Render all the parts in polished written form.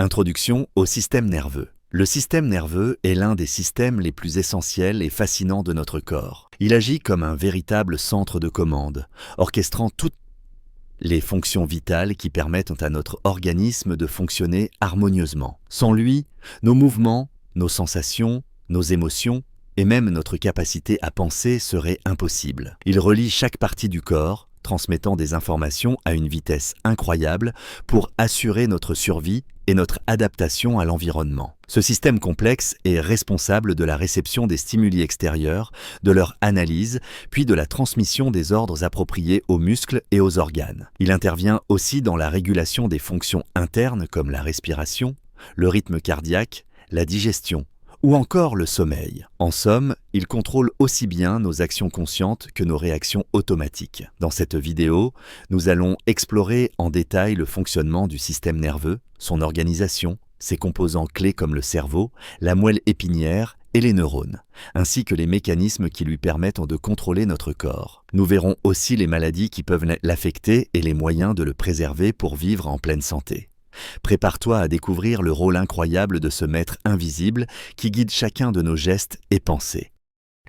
Introduction au système nerveux. Le système nerveux est l'un des systèmes les plus essentiels et fascinants de notre corps. Il agit comme un véritable centre de commande, orchestrant toutes les fonctions vitales qui permettent à notre organisme de fonctionner harmonieusement. Sans lui, nos mouvements, nos sensations, nos émotions et même notre capacité à penser seraient impossibles. Il relie chaque partie du corps, transmettant des informations à une vitesse incroyable pour assurer notre survie et notre adaptation à l'environnement. Ce système complexe est responsable de la réception des stimuli extérieurs, de leur analyse, puis de la transmission des ordres appropriés aux muscles et aux organes. Il intervient aussi dans la régulation des fonctions internes comme la respiration, le rythme cardiaque, la digestion, ou encore le sommeil. En somme, il contrôle aussi bien nos actions conscientes que nos réactions automatiques. Dans cette vidéo, nous allons explorer en détail le fonctionnement du système nerveux, son organisation, ses composants clés comme le cerveau, la moelle épinière et les neurones, ainsi que les mécanismes qui lui permettent de contrôler notre corps. Nous verrons aussi les maladies qui peuvent l'affecter et les moyens de le préserver pour vivre en pleine santé. Prépare-toi à découvrir le rôle incroyable de ce maître invisible qui guide chacun de nos gestes et pensées.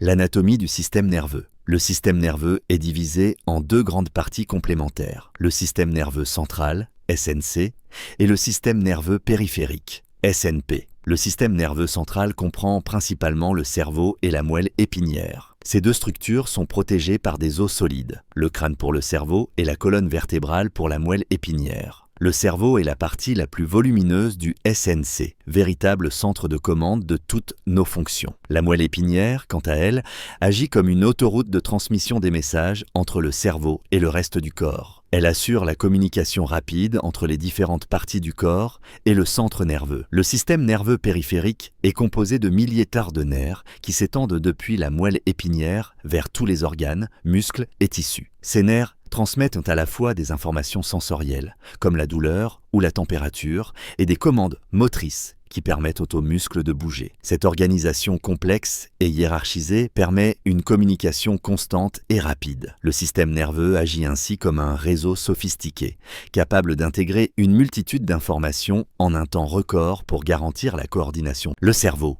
L'anatomie du système nerveux. Le système nerveux est divisé en deux grandes parties complémentaires, le système nerveux central, SNC, et le système nerveux périphérique, SNP. Le système nerveux central comprend principalement le cerveau et la moelle épinière. Ces deux structures sont protégées par des os solides, le crâne pour le cerveau et la colonne vertébrale pour la moelle épinière. Le cerveau est la partie la plus volumineuse du SNC, véritable centre de commande de toutes nos fonctions. La moelle épinière, quant à elle, agit comme une autoroute de transmission des messages entre le cerveau et le reste du corps. Elle assure la communication rapide entre les différentes parties du corps et le centre nerveux. Le système nerveux périphérique est composé de milliers de nerfs qui s'étendent depuis la moelle épinière vers tous les organes, muscles et tissus. Ces nerfs transmettent à la fois des informations sensorielles, comme la douleur ou la température, et des commandes motrices qui permettent aux muscles de bouger. Cette organisation complexe et hiérarchisée permet une communication constante et rapide. Le système nerveux agit ainsi comme un réseau sophistiqué, capable d'intégrer une multitude d'informations en un temps record pour garantir la coordination. Le cerveau,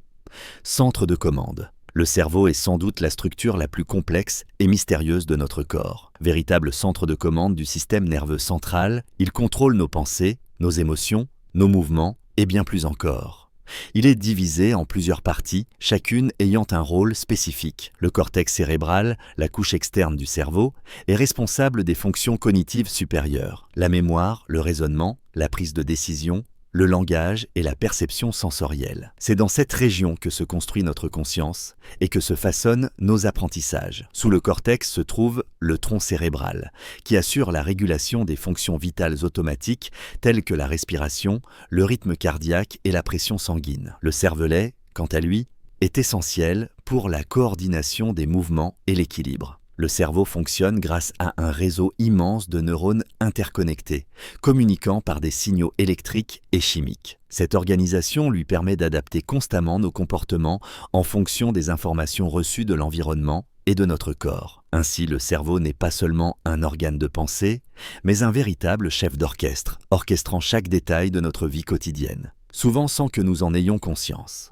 centre de commande. Le cerveau est sans doute la structure la plus complexe et mystérieuse de notre corps. Véritable centre de commande du système nerveux central, il contrôle nos pensées, nos émotions, nos mouvements et bien plus encore. Il est divisé en plusieurs parties, chacune ayant un rôle spécifique. Le cortex cérébral, la couche externe du cerveau, est responsable des fonctions cognitives supérieures. La mémoire, le raisonnement, la prise de décision, le langage et la perception sensorielle. C'est dans cette région que se construit notre conscience et que se façonnent nos apprentissages. Sous le cortex se trouve le tronc cérébral, qui assure la régulation des fonctions vitales automatiques telles que la respiration, le rythme cardiaque et la pression sanguine. Le cervelet, quant à lui, est essentiel pour la coordination des mouvements et l'équilibre. Le cerveau fonctionne grâce à un réseau immense de neurones interconnectés, communiquant par des signaux électriques et chimiques. Cette organisation lui permet d'adapter constamment nos comportements en fonction des informations reçues de l'environnement et de notre corps. Ainsi, le cerveau n'est pas seulement un organe de pensée, mais un véritable chef d'orchestre, orchestrant chaque détail de notre vie quotidienne, souvent sans que nous en ayons conscience.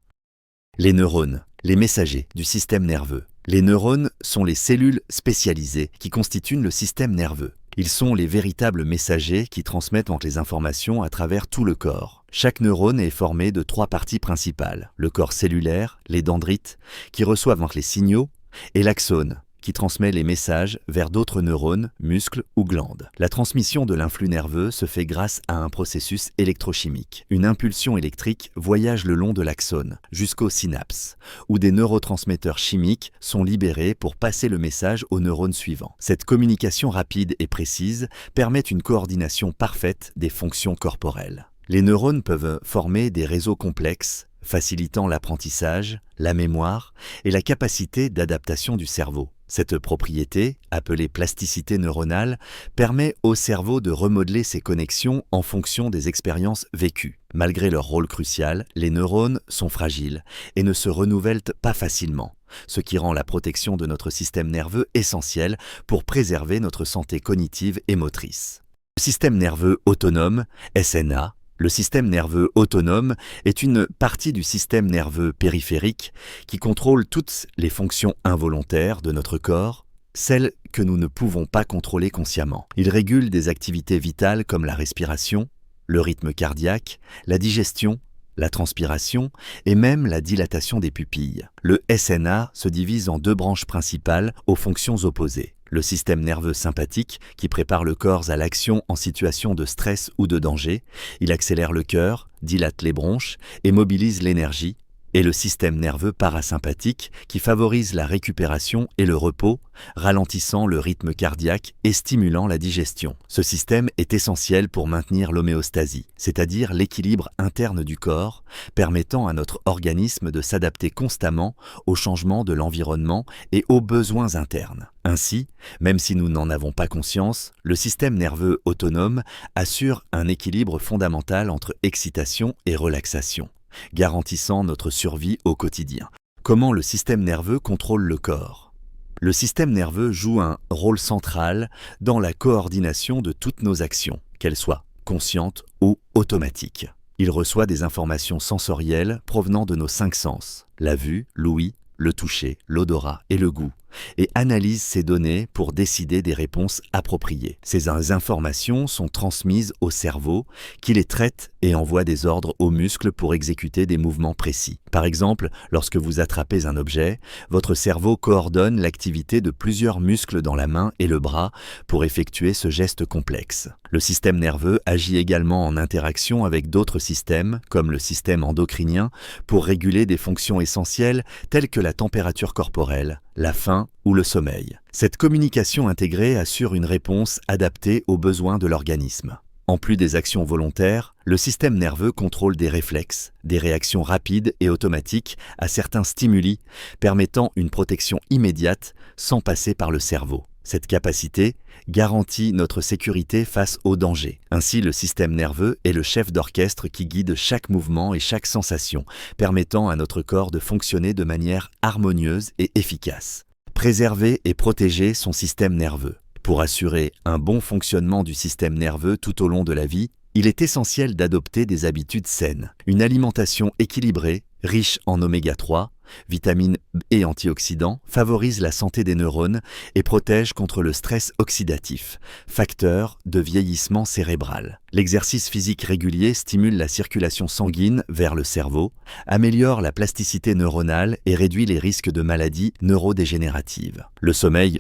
Les neurones, les messagers du système nerveux. Les neurones sont les cellules spécialisées qui constituent le système nerveux. Ils sont les véritables messagers qui transmettent les informations à travers tout le corps. Chaque neurone est formé de trois parties principales. Le corps cellulaire, les dendrites, qui reçoivent les signaux, et l'axone, qui transmet les messages vers d'autres neurones, muscles ou glandes. La transmission de l'influx nerveux se fait grâce à un processus électrochimique. Une impulsion électrique voyage le long de l'axone, jusqu'aux synapses, où des neurotransmetteurs chimiques sont libérés pour passer le message aux neurones suivants. Cette communication rapide et précise permet une coordination parfaite des fonctions corporelles. Les neurones peuvent former des réseaux complexes, facilitant l'apprentissage, la mémoire et la capacité d'adaptation du cerveau. Cette propriété, appelée plasticité neuronale, permet au cerveau de remodeler ses connexions en fonction des expériences vécues. Malgré leur rôle crucial, les neurones sont fragiles et ne se renouvellent pas facilement, ce qui rend la protection de notre système nerveux essentielle pour préserver notre santé cognitive et motrice. Le système nerveux autonome, SNA, Le système nerveux autonome est une partie du système nerveux périphérique qui contrôle toutes les fonctions involontaires de notre corps, celles que nous ne pouvons pas contrôler consciemment. Il régule des activités vitales comme la respiration, le rythme cardiaque, la digestion, la transpiration et même la dilatation des pupilles. Le SNA se divise en deux branches principales aux fonctions opposées. Le système nerveux sympathique qui prépare le corps à l'action en situation de stress ou de danger, il accélère le cœur, dilate les bronches et mobilise l'énergie, et le système nerveux parasympathique qui favorise la récupération et le repos, ralentissant le rythme cardiaque et stimulant la digestion. Ce système est essentiel pour maintenir l'homéostasie, c'est-à-dire l'équilibre interne du corps, permettant à notre organisme de s'adapter constamment aux changements de l'environnement et aux besoins internes. Ainsi, même si nous n'en avons pas conscience, le système nerveux autonome assure un équilibre fondamental entre excitation et relaxation, garantissant notre survie au quotidien. Comment le système nerveux contrôle le corps? Le système nerveux joue un rôle central dans la coordination de toutes nos actions, qu'elles soient conscientes ou automatiques. Il reçoit des informations sensorielles provenant de nos 5 sens, la vue, l'ouïe, le toucher, l'odorat et le goût, et analyse ces données pour décider des réponses appropriées. Ces informations sont transmises au cerveau qui les traite et envoie des ordres aux muscles pour exécuter des mouvements précis. Par exemple, lorsque vous attrapez un objet, votre cerveau coordonne l'activité de plusieurs muscles dans la main et le bras pour effectuer ce geste complexe. Le système nerveux agit également en interaction avec d'autres systèmes, comme le système endocrinien, pour réguler des fonctions essentielles telles que la température corporelle, la faim ou le sommeil. Cette communication intégrée assure une réponse adaptée aux besoins de l'organisme. En plus des actions volontaires, le système nerveux contrôle des réflexes, des réactions rapides et automatiques à certains stimuli, permettant une protection immédiate sans passer par le cerveau. Cette capacité garantit notre sécurité face aux dangers. Ainsi, le système nerveux est le chef d'orchestre qui guide chaque mouvement et chaque sensation, permettant à notre corps de fonctionner de manière harmonieuse et efficace. Préserver et protéger son système nerveux. Pour assurer un bon fonctionnement du système nerveux tout au long de la vie, il est essentiel d'adopter des habitudes saines. Une alimentation équilibrée, riche en oméga 3, vitamines et antioxydants, favorise la santé des neurones et protège contre le stress oxydatif, facteur de vieillissement cérébral. L'exercice physique régulier stimule la circulation sanguine vers le cerveau, améliore la plasticité neuronale et réduit les risques de maladies neurodégénératives. Le sommeil,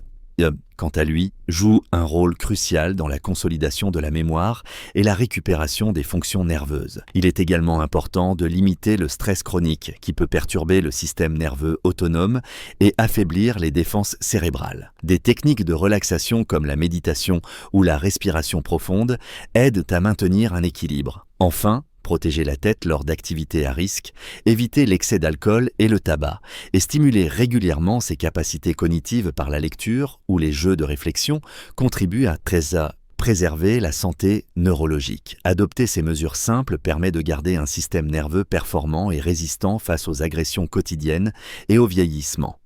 quant à lui, joue un rôle crucial dans la consolidation de la mémoire et la récupération des fonctions nerveuses. Il est également important de limiter le stress chronique qui peut perturber le système nerveux autonome et affaiblir les défenses cérébrales. Des techniques de relaxation comme la méditation ou la respiration profonde aident à maintenir un équilibre. Enfin, protéger la tête lors d'activités à risque, éviter l'excès d'alcool et le tabac, et stimuler régulièrement ses capacités cognitives par la lecture ou les jeux de réflexion contribue à préserver la santé neurologique. Adopter ces mesures simples permet de garder un système nerveux performant et résistant face aux agressions quotidiennes et au vieillissement.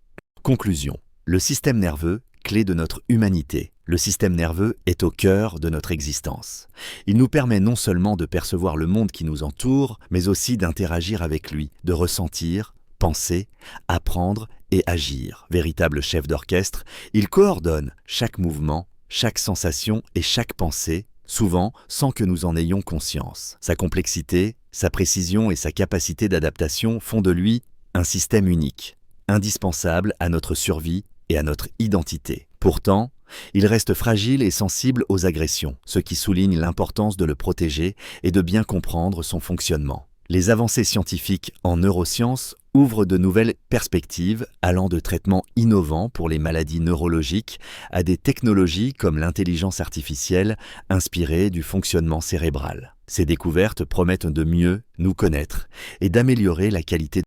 Conclusion. Le système nerveux, clé de notre humanité. Le système nerveux est au cœur de notre existence. Il nous permet non seulement de percevoir le monde qui nous entoure, mais aussi d'interagir avec lui, de ressentir, penser, apprendre et agir. Véritable chef d'orchestre, il coordonne chaque mouvement, chaque sensation et chaque pensée, souvent sans que nous en ayons conscience. Sa complexité, sa précision et sa capacité d'adaptation font de lui un système unique, indispensable à notre survie et à notre identité. Pourtant, il reste fragile et sensible aux agressions, ce qui souligne l'importance de le protéger et de bien comprendre son fonctionnement. Les avancées scientifiques en neurosciences ouvrent de nouvelles perspectives allant de traitements innovants pour les maladies neurologiques à des technologies comme l'intelligence artificielle inspirée du fonctionnement cérébral. Ces découvertes promettent de mieux nous connaître et d'améliorer la qualité